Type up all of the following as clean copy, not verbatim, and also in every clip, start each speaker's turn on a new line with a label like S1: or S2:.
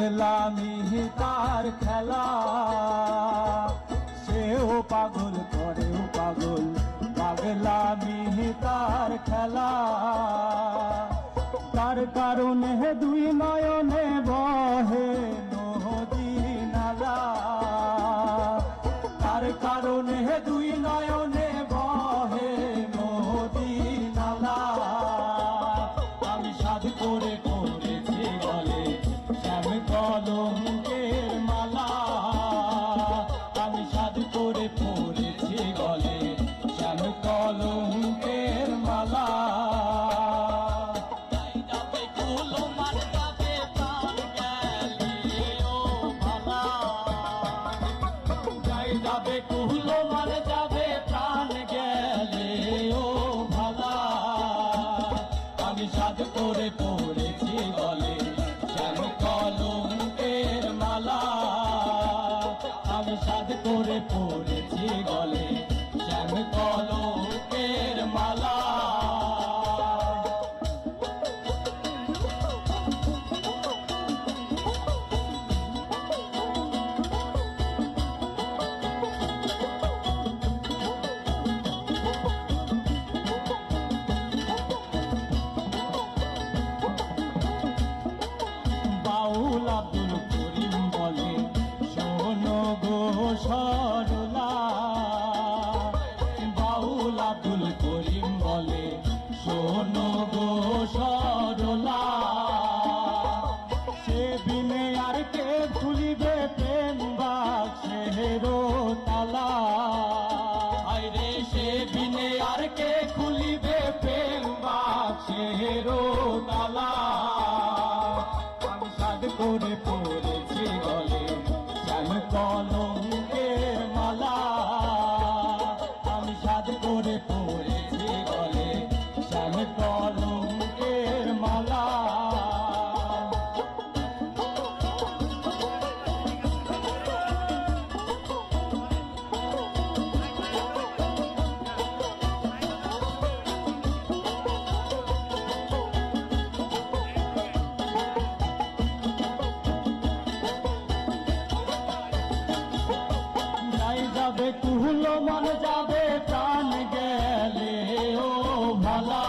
S1: পাগলামি তার খেলা, সেও পাগল করেও পাগল, পাগলামি তার খেলা। তার কারণে দুই নয়নে বহে নদী নালা, তার কারণে দুই নয়নে বহে নদী নালা। আমি সাধ করে পড়েছি গলে শ্যাম কলঙ্কের মালা, আমি সাধ করে পড়েছি গলে শ্যাম কলঙ্কের মালা। যাবে কুহলো মার যাবে প্রাণ গেলে ও ভালা, আমি সাধ করে পড়েছি গলে শ্যাম কলঙ্কের মালা, আমি সাধ করে পড়েছি গলে শ্যাম কলঙ্কের মালা। বাউল আব্দুল করিম বলে শোনো গো সরলা, বাউল আব্দুল করিম বলে শোনো গো সরলা। সে বিনে আর কে খুলিবে প্রেম বাক্সের তালা, আইরে সে বিনে আর কে খুলিবে প্রেম বাক্সের তালা। সাধ করে পড়েছি গলে শ্যাম কলঙ্কের মালা, আমি সাধ করে পড়েছি গলে শ্যাম কলঙ্কের মালা। যাবে কুহলো মন যাবে প্রাণ গেলে ও ভালা,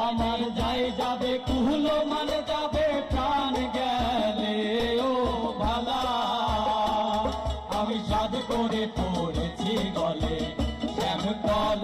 S1: আমার যাই যাবে কুহলো মন যাবে প্রাণ গেলে ও ভালা। আমি সাধ করে পড়েছি গলে শ্যাম কল